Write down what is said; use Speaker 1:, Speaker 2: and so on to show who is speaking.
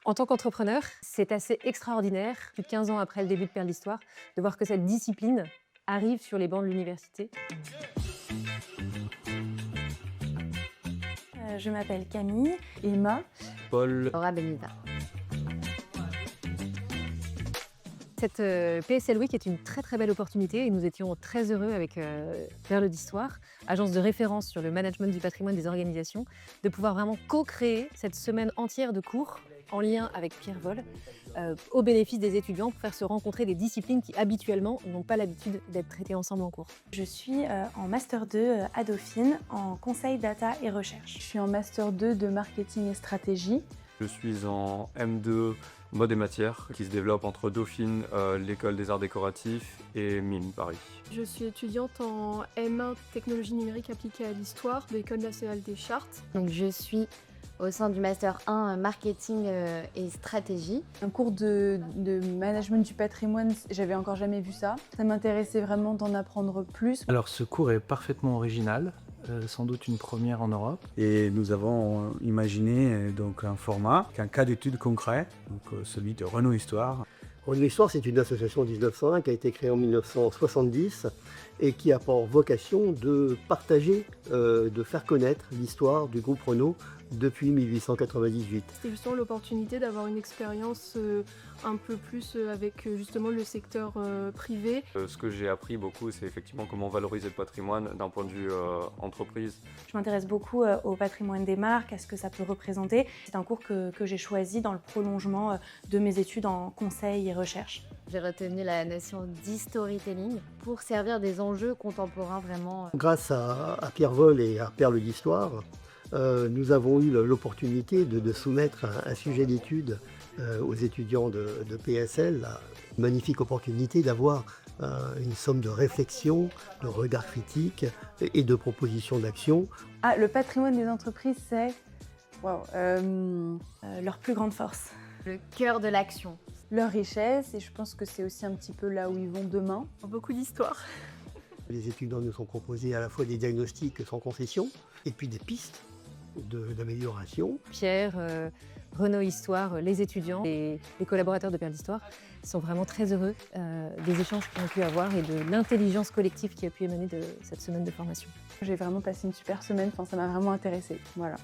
Speaker 1: En tant qu'entrepreneur, c'est assez extraordinaire, plus de 15 ans après le début de Perles d'Histoire, de voir que cette discipline arrive sur les bancs de l'université.
Speaker 2: Je m'appelle Camille.
Speaker 3: Emma,
Speaker 4: Paul.
Speaker 5: Laura Benita.
Speaker 1: Cette PSL Week est une très belle opportunité et nous étions très heureux avec Perles d'Histoire, agence de référence sur le management du patrimoine des organisations, de pouvoir vraiment co-créer cette semaine entière de cours en lien avec Pierre Vol, au bénéfice des étudiants pour faire se rencontrer des disciplines qui habituellement n'ont pas l'habitude d'être traitées ensemble en cours.
Speaker 2: Je suis en Master 2 à Dauphine, en conseil data et recherche.
Speaker 3: je suis en Master 2 de marketing et stratégie.
Speaker 4: Je suis en M2 mode et matière qui se développe entre Dauphine, l'école des arts décoratifs et Mines Paris.
Speaker 6: Je suis étudiante en M1 technologie numérique appliquée à l'histoire de l'École nationale des chartes.
Speaker 5: Donc je suis au sein du Master 1 marketing et stratégie.
Speaker 3: Un cours de management du patrimoine, j'avais encore jamais vu ça. Ça m'intéressait vraiment d'en apprendre plus.
Speaker 7: Alors ce cours est parfaitement original, sans doute une première en Europe.
Speaker 8: Et nous avons imaginé donc un format, un cas d'étude concret, donc celui de Renault Histoire.
Speaker 9: Renault Histoire, c'est une association de 1901 qui a été créée en 1970 et qui a pour vocation de partager, de faire connaître l'histoire du groupe Renault depuis 1898.
Speaker 6: C'était justement l'opportunité d'avoir une expérience un peu plus avec justement le secteur privé.
Speaker 4: Ce que j'ai appris beaucoup, c'est effectivement comment valoriser le patrimoine d'un point de vue entreprise.
Speaker 2: Je m'intéresse beaucoup au patrimoine des marques, à ce que ça peut représenter. C'est un cours que j'ai choisi dans le prolongement de mes études en conseil et recherche.
Speaker 5: J'ai retenu la notion d'e-storytelling pour servir des enjeux contemporains vraiment.
Speaker 9: Grâce à Pierre Vol et à Perles d'Histoire, nous avons eu l'opportunité de soumettre un sujet d'étude aux étudiants de PSL. La magnifique opportunité d'avoir une somme de réflexion, de regard critique et de propositions d'action.
Speaker 3: Ah, le patrimoine des entreprises, c'est... Wow,
Speaker 2: Leur plus grande force.
Speaker 5: Le cœur de l'action.
Speaker 3: leur richesse, et je pense que c'est aussi un petit peu là où ils vont demain.
Speaker 6: Beaucoup d'histoires.
Speaker 9: Les étudiants nous ont proposé à la fois des diagnostics sans concession et puis des pistes d'amélioration.
Speaker 1: Pierre, Renault Histoire, les étudiants et les collaborateurs de Perles d'Histoire sont vraiment très heureux des échanges qu'ils ont pu avoir et de l'intelligence collective qui a pu émaner de cette semaine de formation.
Speaker 3: J'ai vraiment passé une super semaine, ça m'a vraiment intéressée. Voilà.